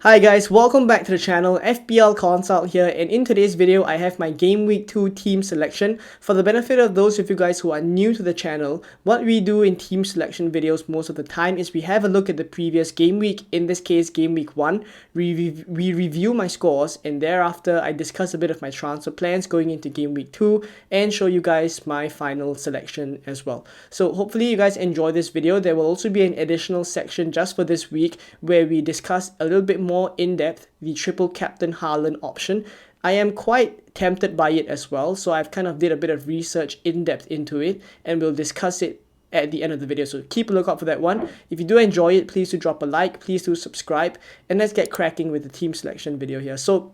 Hi guys, welcome back to the channel. FPL Consult here, and in today's video I have my Game Week 2 team selection. For the benefit of those of you guys who are new to the channel, what we do in team selection videos most of the time is we have a look at the previous game week, in this case Game Week 1. We review my scores, and thereafter I discuss a bit of my transfer plans going into Game Week 2 and show you guys my final selection as well. So hopefully you guys enjoy this video. There will also be an additional section just for this week where we discuss a little bit more in depth the triple captain Haaland option. I am quite tempted by it as well, so I've kind of did a bit of research in depth into it, and we'll discuss it at the end of the video, so keep a lookout for that one. If you do enjoy it, please do drop a like, please do subscribe, and let's get cracking with the team selection video here. So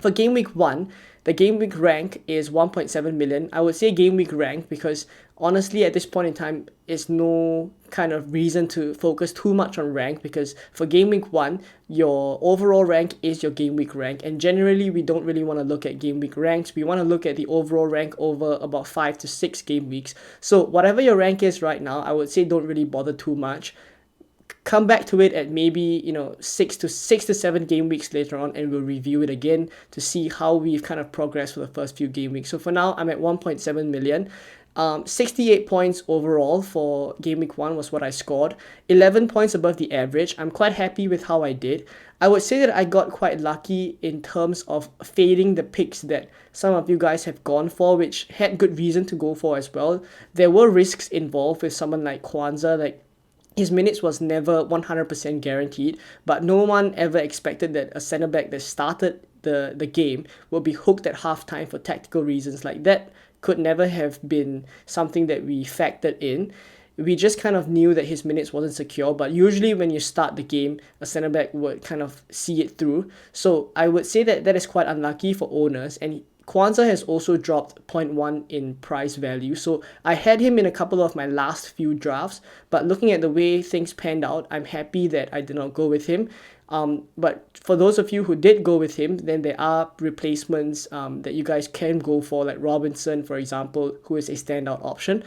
for game week 1, the game week rank is 1.7 million. I would say game week rank because honestly at this point in time is no kind of reason to focus too much on rank, because for game week 1 your overall rank is your game week rank, and generally we don't really want to look at game week ranks. We want to look at the overall rank over about 5 to 6 game weeks. So whatever your rank is right now, I would say don't really bother too much. Come back to it at maybe 6 to 7 game weeks later on, and we'll review it again to see how we've kind of progressed for the first few game weeks. So for now I'm at 1.7 million. 68 points overall for game week 1 was what I scored, 11 points above the average. I'm quite happy with how I did. I would say that I got quite lucky in terms of fading the picks that some of you guys have gone for, which had good reason to go for as well. There were risks involved with someone like Kwanzaa. Like, his minutes was never 100% guaranteed, but no one ever expected that a centre back that started the game will be hooked at halftime for tactical reasons. Like, that could never have been something that we factored in. We just kind of knew that his minutes wasn't secure, but usually when you start the game, a centre back would kind of see it through. So I would say that that is quite unlucky for owners, and Kwanzaa has also dropped 0.1 in price value, so I had him in a couple of my last few drafts, but looking at the way things panned out, I'm happy that I did not go with him. But for those of you who did go with him, then there are replacements that you guys can go for, like Robinson, for example, who is a standout option.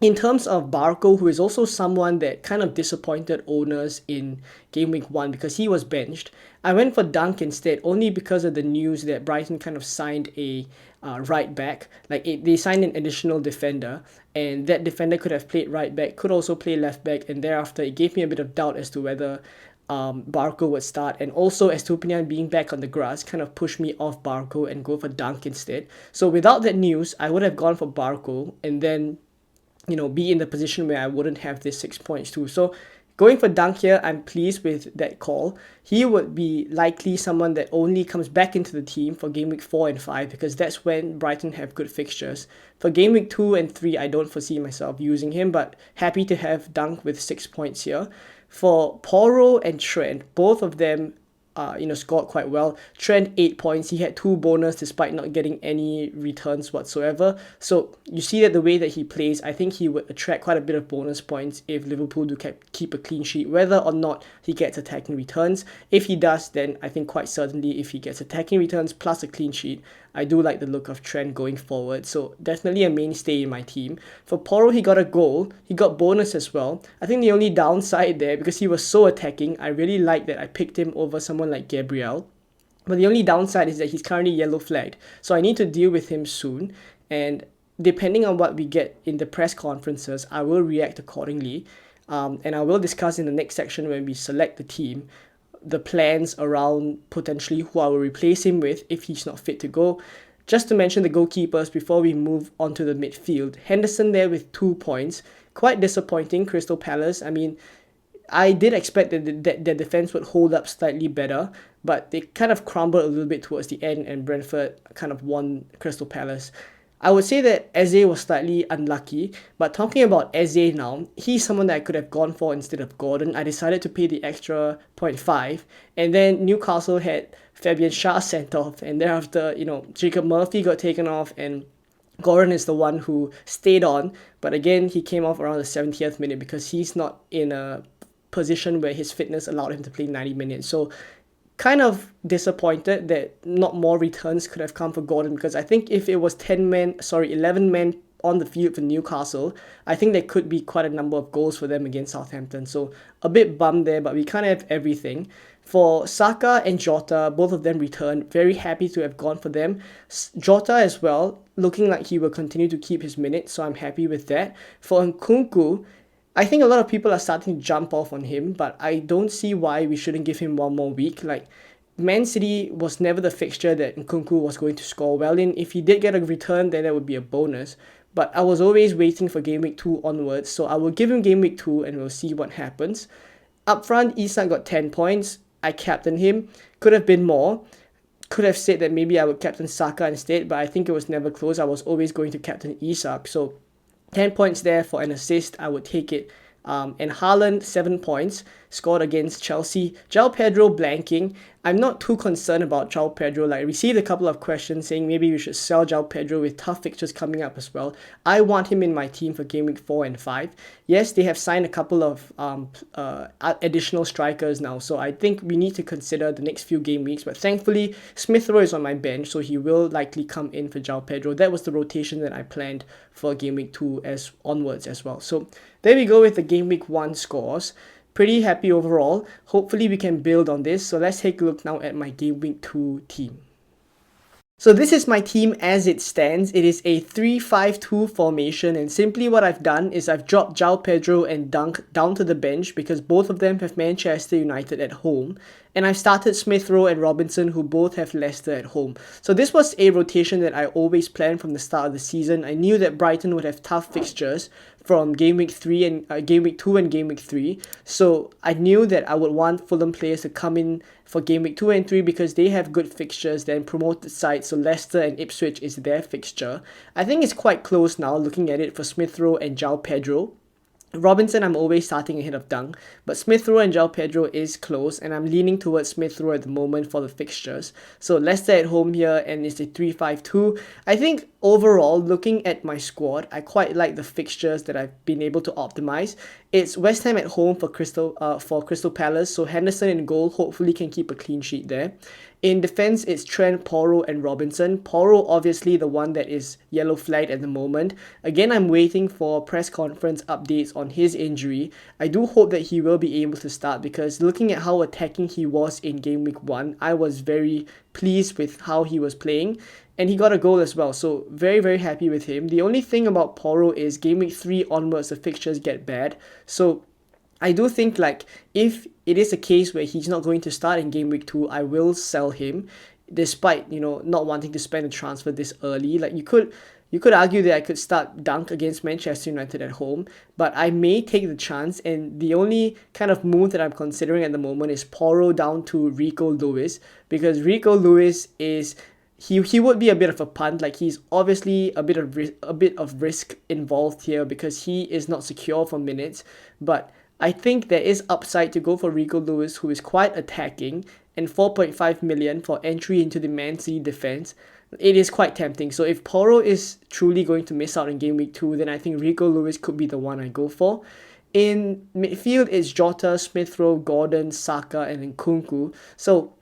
In terms of Barco, who is also someone that kind of disappointed owners in game week 1 because he was benched, I went for Dunk instead, only because of the news that Brighton kind of signed a right back. They signed an additional defender, and that defender could have played right back, could also play left back, and thereafter it gave me a bit of doubt as to whether Barco would start, and also Estupiñán being back on the grass kind of pushed me off Barco and go for Dunk instead. So without that news, I would have gone for Barco and then be in the position where I wouldn't have this 6 points too. So going for Dunk here, I'm pleased with that call. He would be likely someone that only comes back into the team for game week 4 and 5, because that's when Brighton have good fixtures. For game week 2 and 3, I don't foresee myself using him, but happy to have Dunk with 6 points here. For Porro and Trent, both of them scored quite well. Trent 8 points. He had 2 bonus despite not getting any returns whatsoever. So you see that the way that he plays, I think he would attract quite a bit of bonus points if Liverpool do keep a clean sheet, whether or not he gets attacking returns. If he does, then I think quite certainly if he gets attacking returns plus a clean sheet, I do like the look of Trent going forward. So definitely a mainstay in my team. For Porro, he got a goal. He got bonus as well. I think the only downside there, because he was so attacking, I really like that I picked him over someone like Gabriel. But the only downside is that he's currently yellow flagged. So I need to deal with him soon. And depending on what we get in the press conferences, I will react accordingly. And I will discuss in the next section when we select the team, the plans around potentially who I will replace him with if he's not fit to go. Just to mention the goalkeepers before we move on to the midfield. Henderson there with 2 points. Quite disappointing, Crystal Palace. I mean, I did expect that their defense would hold up slightly better, but they kind of crumbled a little bit towards the end, and Brentford kind of won Crystal Palace. I would say that Eze was slightly unlucky, but talking about Eze now, he's someone that I could have gone for instead of Gordon. I decided to pay the extra 0.5, and then Newcastle had Fabian Schär sent off, and thereafter, Jacob Murphy got taken off, and Gordon is the one who stayed on, but again, he came off around the 70th minute because he's not in a position where his fitness allowed him to play 90 minutes. So kind of disappointed that not more returns could have come for Gordon, because I think if it was 11 men on the field for Newcastle, I think there could be quite a number of goals for them against Southampton. So a bit bummed there, but we kind of have everything. For Saka and Jota, both of them returned. Very happy to have gone for them. Jota as well, looking like he will continue to keep his minutes, so I'm happy with that. For Nkunku, I think a lot of people are starting to jump off on him, but I don't see why we shouldn't give him one more week. Like, Man City was never the fixture that Nkunku was going to score well in. If he did get a return, then that would be a bonus. But I was always waiting for game week 2 onwards, so I will give him game week 2 and we'll see what happens. Up front, Isak got 10 points. I captained him. Could have been more. Could have said that maybe I would captain Saka instead, but I think it was never close. I was always going to captain Isak. So 10 points there for an assist. I would take it. And Haaland, 7 points, scored against Chelsea. João Pedro blanking. I'm not too concerned about João Pedro. Like, I received a couple of questions saying maybe we should sell João Pedro with tough fixtures coming up as well. I want him in my team for game week 4 and 5. Yes, they have signed a couple of additional strikers now, so I think we need to consider the next few game weeks. But thankfully, Smith Rowe is on my bench, so he will likely come in for João Pedro. That was the rotation that I planned for game week 2 as onwards as well. So there we go with the game week 1 scores. Pretty happy overall. Hopefully we can build on this. So let's take a look now at my game week 2 team. So this is my team as it stands. It is a 3-5-2 formation, and simply what I've done is I've dropped João Pedro and Dunk down to the bench because both of them have Manchester United at home. And I've started Smith Rowe and Robinson, who both have Leicester at home. So this was a rotation that I always planned from the start of the season. I knew that Brighton would have tough fixtures from game week 3 and game week 2 and game week 3. So I knew that I would want Fulham players to come in for game week 2 and 3 because they have good fixtures, then promoted sides. So Leicester and Ipswich is their fixture. I think it's quite close now looking at it for Smith Rowe and João Pedro. Robinson, I'm always starting ahead of Dunk, but Smith Rowe and João Pedro is close, and I'm leaning towards Smith Rowe at the moment for the fixtures. So Leicester at home here, and it's a 3-5-2. I think overall, looking at my squad, I quite like the fixtures that I've been able to optimize. It's West Ham at home for Crystal Palace, so Henderson in goal hopefully can keep a clean sheet there. In defense, it's Trent, Porro, and Robinson. Porro, obviously the one that is yellow flagged at the moment. Again, I'm waiting for press conference updates on his injury. I do hope that he will be able to start because looking at how attacking he was in game week 1, I was very pleased with how he was playing. And he got a goal as well, so very, very happy with him. The only thing about Porro is game week 3 onwards, the fixtures get bad. So I do think, like, if it is a case where he's not going to start in game week 2, I will sell him, despite, not wanting to spend a transfer this early. Like, you could argue that I could start Dunk against Manchester United at home, but I may take the chance, and the only kind of move that I'm considering at the moment is Porro down to Rico Lewis, because Rico Lewis is... He would be a bit of a punt. Like, he's obviously a bit of risk involved here because he is not secure for minutes, but I think there is upside to go for Rico Lewis, who is quite attacking, and 4.5 million for entry into the Man City defense. It is quite tempting. So if Porro is truly going to miss out in game week 2, then I think Rico Lewis could be the one I go for. In midfield, it's Jota, Smith Rowe, Gordon, Saka, and Nkunku. So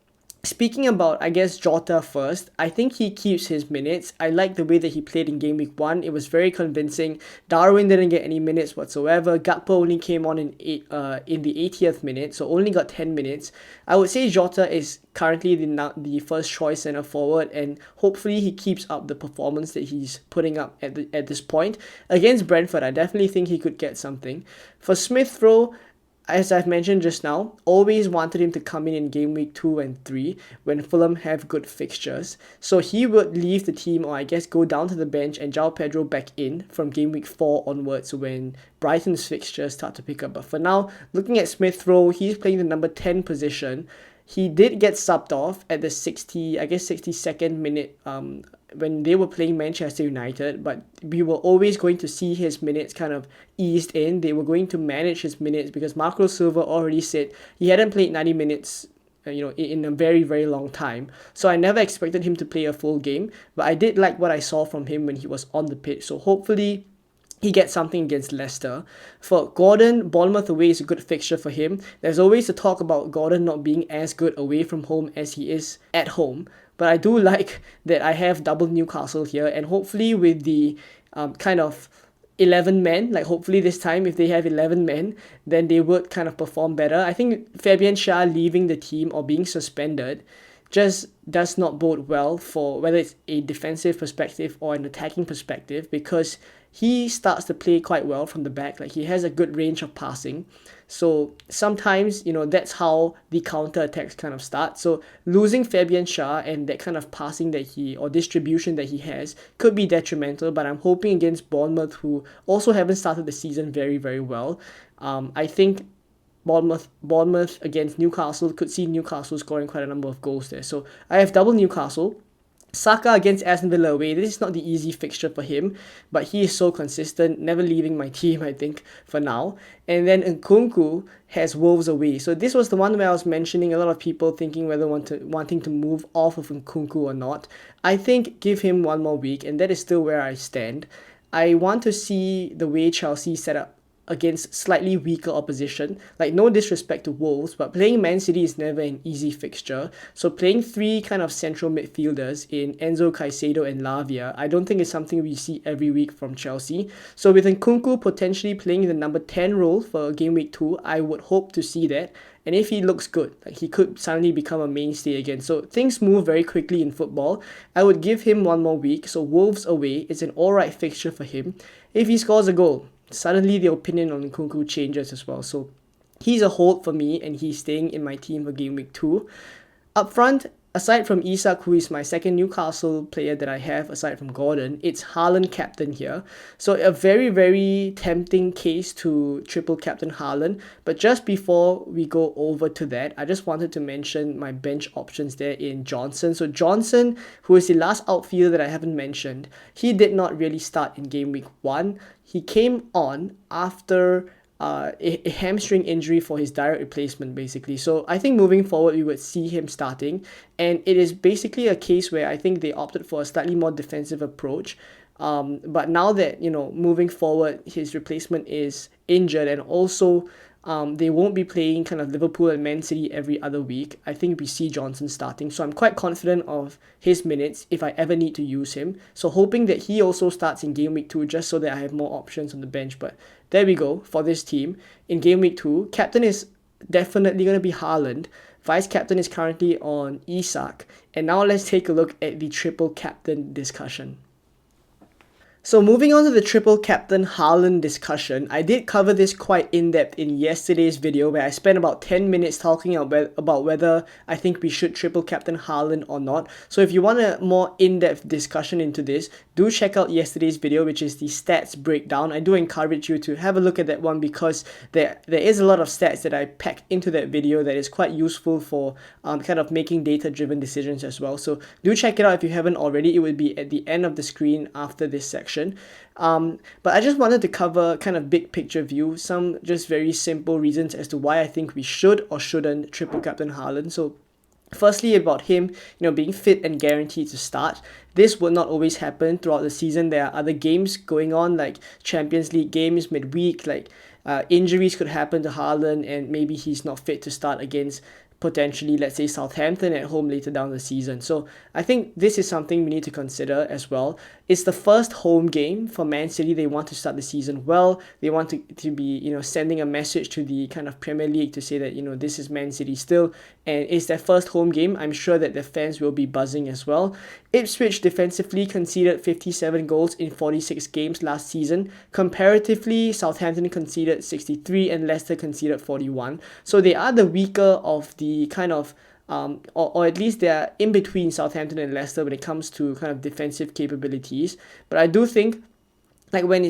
speaking about, I guess, Jota first, I think he keeps his minutes. I like the way that he played in game week 1. It was very convincing. Darwin didn't get any minutes whatsoever. Gakpo only came on in the 80th minute, so only got 10 minutes. I would say Jota is currently the first choice centre forward, and hopefully he keeps up the performance that he's putting up at this point. Against Brentford, I definitely think he could get something. For Smith Rowe, as I've mentioned just now, always wanted him to come in game week 2 and 3 when Fulham have good fixtures. So he would leave the team, or I guess go down to the bench, and João Pedro back in from game week 4 onwards when Brighton's fixtures start to pick up. But for now, looking at Smith Rowe, he's playing the number 10 position. He did get subbed off at the 62nd minute when they were playing Manchester United, but we were always going to see his minutes kind of eased in. They were going to manage his minutes because Marco Silva already said he hadn't played 90 minutes in a very, very long time. So I never expected him to play a full game, but I did like what I saw from him when he was on the pitch. So hopefully he gets something against Leicester. For Gordon, Bournemouth away is a good fixture for him. There's always a talk about Gordon not being as good away from home as he is at home. But I do like that I have double Newcastle here, and hopefully with the kind of 11 men. Like hopefully this time, if they have 11 men, then they would kind of perform better. I think Fabian Schär leaving the team or being suspended just does not bode well for whether it's a defensive perspective or an attacking perspective, because he starts to play quite well from the back. Like he has a good range of passing. So sometimes, that's how the counter attacks kind of start. So losing Fabian Schär and that kind of passing that or distribution that he has could be detrimental, but I'm hoping against Bournemouth, who also haven't started the season very, very well. I think Bournemouth against Newcastle could see Newcastle scoring quite a number of goals there. So I have double Newcastle. Saka against Aston Villa away. This is not the easy fixture for him, but he is so consistent, never leaving my team, I think, for now. And then Nkunku has Wolves away. So this was the one where I was mentioning a lot of people thinking whether wanting to move off of Nkunku or not. I think give him one more week, and that is still where I stand. I want to see the way Chelsea set up against slightly weaker opposition. Like, no disrespect to Wolves, but playing Man City is never an easy fixture. So playing three kind of central midfielders in Enzo, Caicedo and Lavia, I don't think it's something we see every week from Chelsea. So with Nkunku potentially playing the number 10 role for game week 2, I would hope to see that. And if he looks good, like he could suddenly become a mainstay again. So things move very quickly in football. I would give him one more week. So Wolves away is an alright fixture for him. If he scores a goal, suddenly the opinion on Nkunku changes as well. So he's a hold for me, and he's staying in my team for game week 2. Up front, aside from Isak, who is my second Newcastle player that I have, aside from Gordon, it's Haaland captain here. So a very, very tempting case to triple captain Haaland. But just before we go over to that, I just wanted to mention my bench options there in Johnson. So Johnson, who is the last outfielder that I haven't mentioned, he did not really start in game week 1. He came on after a hamstring injury for his direct replacement, basically. So I think moving forward, we would see him starting. And it is basically a case where I think they opted for a slightly more defensive approach. But now that, moving forward, his replacement is injured, and also they won't be playing kind of Liverpool and Man City every other week, I think we see Johnson starting. So I'm quite confident of his minutes if I ever need to use him. So hoping that he also starts in game week 2, just so that I have more options on the bench. But there we go for this team. In game week 2, captain is definitely going to be Haaland. Vice captain is currently on Isak. And now let's take a look at the triple captain discussion. So moving on to the triple captain Haaland discussion, I did cover this quite in-depth in yesterday's video, where I spent about 10 minutes talking about whether I think we should triple captain Haaland or not. So if you want a more in-depth discussion into this, do check out yesterday's video, which is the stats breakdown. I do encourage you to have a look at that one, because there is a lot of stats that I packed into that video that is quite useful for kind of making data-driven decisions as well. So do check it out if you haven't already. It would be at the end of the screen after this section. But I just wanted to cover kind of big picture view, some just very simple reasons as to why I think we should or shouldn't triple captain Haaland. So firstly, about him, being fit and guaranteed to start. This will not always happen throughout the season. There are other games going on, like Champions League games midweek, like injuries could happen to Haaland, and maybe he's not fit to start against potentially, let's say, Southampton at home later down the season. So I think this is something we need to consider as well. It's the first home game for Man City. They want to start the season well. They want to be, sending a message to the kind of Premier League to say that, this is Man City still. And it's their first home game. I'm sure that the fans will be buzzing as well. Ipswich defensively conceded 57 goals in 46 games last season. Comparatively, Southampton conceded 63 and Leicester conceded 41. So they are the weaker of the kind of or at least they're in between Southampton and Leicester when it comes to kind of defensive capabilities. But I do think, like, when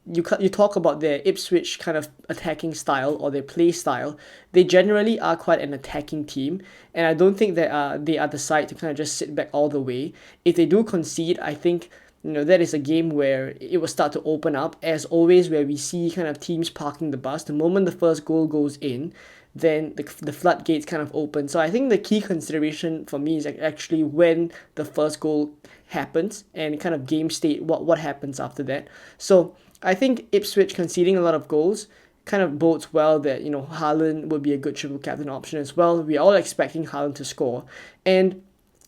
you talk about their Ipswich kind of attacking style or their play style, they generally are quite an attacking team, and I don't think that they are the side to kind of just sit back all the way. If they do concede, I think that is a game where it will start to open up, as always, where we see kind of teams parking the bus. The moment the first goal goes in, then the floodgates kind of open. So I think the key consideration for me is actually when the first goal happens and kind of game state, what happens after that. So I think Ipswich conceding a lot of goals kind of bodes well that, Haaland would be a good triple captain option as well. We're all expecting Haaland to score. And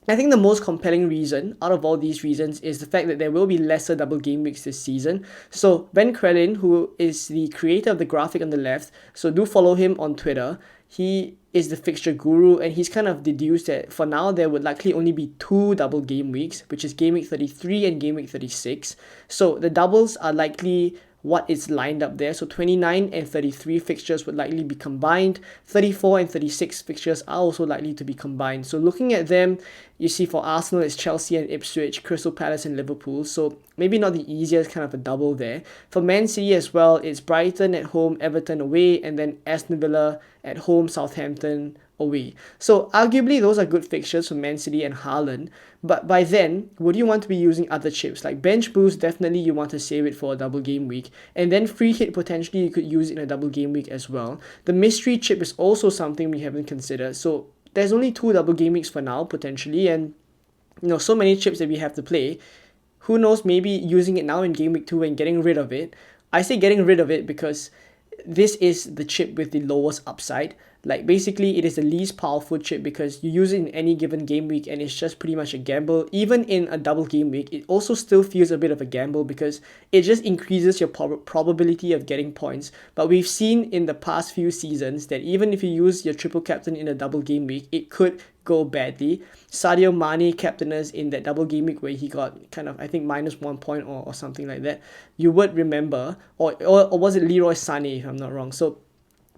I think the most compelling reason out of all these reasons is the fact that there will be lesser double game weeks this season. So Ben Krellin, who is the creator of the graphic on the left, so do follow him on Twitter. He is the fixture guru, and he's kind of deduced that for now there would likely only be two double game weeks, which is game week 33 and game week 36. So the doubles are likely what is lined up there. So 29 and 33 fixtures would likely be combined. 34 and 36 fixtures are also likely to be combined. So looking at them, you see for Arsenal, it's Chelsea and Ipswich, Crystal Palace and Liverpool. So maybe not the easiest kind of a double there. For Man City as well, it's Brighton at home, Everton away, and then Aston Villa at home, Southampton away. So arguably those are good fixtures for Man City and Haaland, but by then would you want to be using other chips like bench boost? Definitely you want to save it for a double game week, and then free hit potentially you could use in a double game week as well. The mystery chip is also something we haven't considered, so there's only two double game weeks for now potentially, and so many chips that we have to play. Who knows, maybe using it now in game week 2 and getting rid of it. I say getting rid of it because this is the chip with the lowest upside. Like basically it is the least powerful chip because you use it in any given game week and it's just pretty much a gamble. Even in a double game week, it also still feels a bit of a gamble because it just increases your probability of getting points. But we've seen in the past few seasons that even if you use your triple captain in a double game week, it could go badly. Sadio Mane captained us in that double game week where he got kind of, I think, -1 point or something like that. You would remember, or was it Leroy Sané if I'm not wrong. So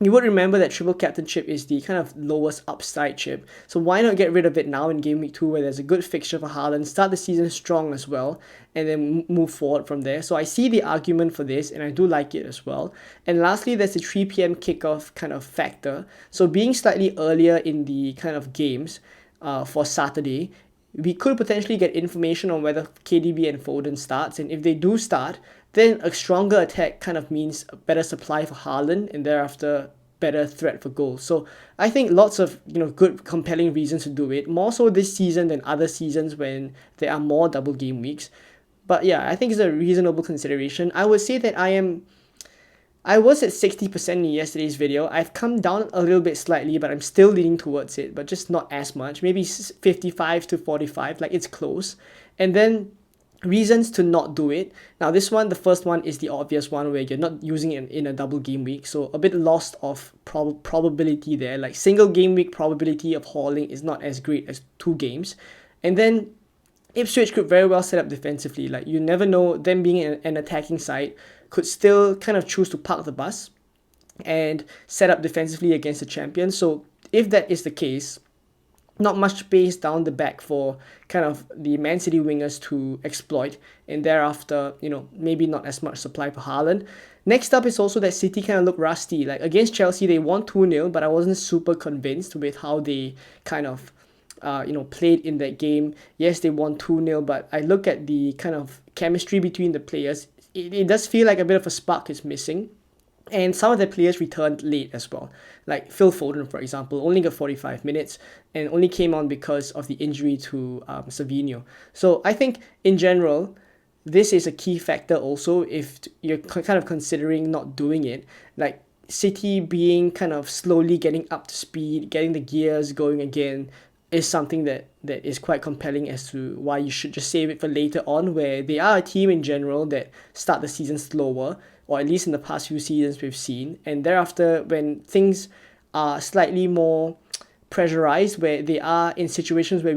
you would remember that triple captain chip is the kind of lowest upside chip. So why not get rid of it now in game week 2 where there's a good fixture for Haaland, start the season strong as well, and then move forward from there. So I see the argument for this and I do like it as well. And lastly, there's the 3 p.m. kickoff kind of factor. So being slightly earlier in the kind of games for Saturday, we could potentially get information on whether KDB and Foden starts, and if they do start, then a stronger attack kind of means a better supply for Haaland and thereafter better threat for goals. So I think lots of good compelling reasons to do it, more so this season than other seasons when there are more double game weeks. But yeah, I think it's a reasonable consideration. I would say that I was at 60% in yesterday's video. I've come down a little bit slightly, but I'm still leaning towards it, but just not as much. Maybe 55 to 45, like it's close. And then reasons to not do it. Now this one, the first one is the obvious one where you're not using it in a double game week, so a bit lost of probability there. Like single game week probability of hauling is not as great as 2 games. And then Ipswich could very well set up defensively. Like you never know, them being an attacking side could still kind of choose to park the bus and set up defensively against the champion. So if that is the case, not much space down the back for kind of the Man City wingers to exploit, and thereafter, maybe not as much supply for Haaland. Next up is also that City kind of look rusty. Like against Chelsea, they won 2-0, but I wasn't super convinced with how they kind of played in that game. Yes, they won 2-0, but I look at the kind of chemistry between the players. It does feel like a bit of a spark is missing. And some of the players returned late as well. Like Phil Foden, for example, only got 45 minutes and only came on because of the injury to Savinho. So I think in general, this is a key factor also if you're kind of considering not doing it. Like City being kind of slowly getting up to speed, getting the gears going again is something that is quite compelling as to why you should just save it for later on, where they are a team in general that start the season slower, or at least in the past few seasons we've seen, and thereafter when things are slightly more pressurized, where they are in situations where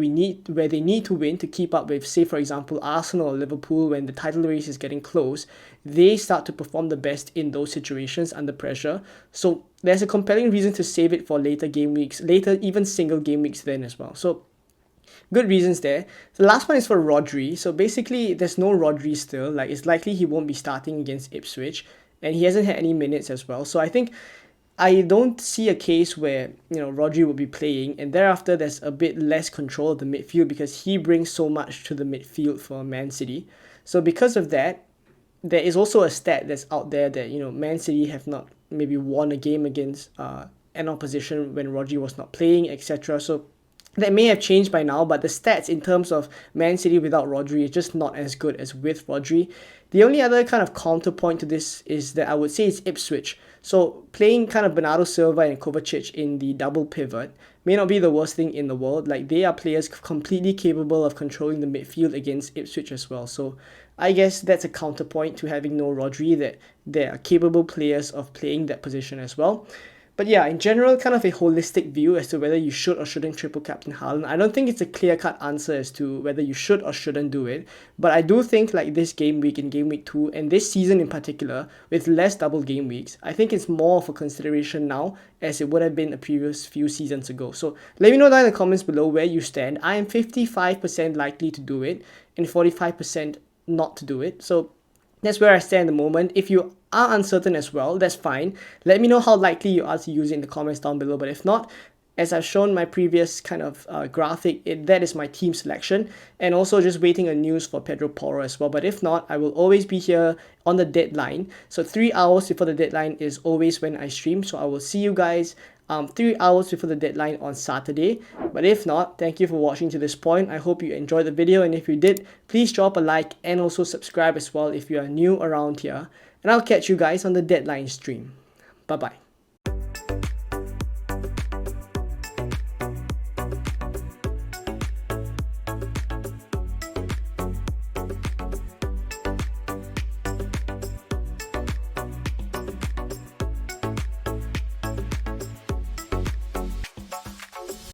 they need to win to keep up with, say for example, Arsenal or Liverpool, when the title race is getting close, they start to perform the best in those situations under pressure. So there's a compelling reason to save it for later game weeks, later even single game weeks then as well. So good reasons there. The last one is for Rodri. So basically there's no Rodri still. Like it's likely he won't be starting against Ipswich, and he hasn't had any minutes as well. So I don't see a case where Rodri will be playing, and thereafter there's a bit less control of the midfield because he brings so much to the midfield for Man City. So because of that, there is also a stat that's out there that Man City have not maybe won a game against an opposition when Rodri was not playing, etc. So that may have changed by now, but the stats in terms of Man City without Rodri is just not as good as with Rodri. The only other kind of counterpoint to this is that I would say it's Ipswich. So playing kind of Bernardo Silva and Kovacic in the double pivot may not be the worst thing in the world. Like, they are players completely capable of controlling the midfield against Ipswich as well. So I guess that's a counterpoint to having no Rodri, that there are capable players of playing that position as well. But yeah, in general, kind of a holistic view as to whether you should or shouldn't triple captain Haaland. I don't think it's a clear-cut answer as to whether you should or shouldn't do it. But I do think like this game week and game week 2, and this season in particular, with less double game weeks, I think it's more of a consideration now as it would have been the previous few seasons ago. So let me know down in the comments below where you stand. I am 55% likely to do it and 45% not to do it. So that's where I stand at the moment. If you are uncertain as well, that's fine. Let me know how likely you are to use it in the comments down below. But if not, as I've shown my previous kind of graphic, that is my team selection. And also just waiting on news for Pedro Porro as well. But if not, I will always be here on the deadline. So 3 hours before the deadline is always when I stream. So I will see you guys 3 hours before the deadline on Saturday. But if not, thank you for watching to this point. I hope you enjoyed the video, and if you did, please drop a like and also subscribe as well if you are new around here. And I'll catch you guys on the deadline stream. Bye bye.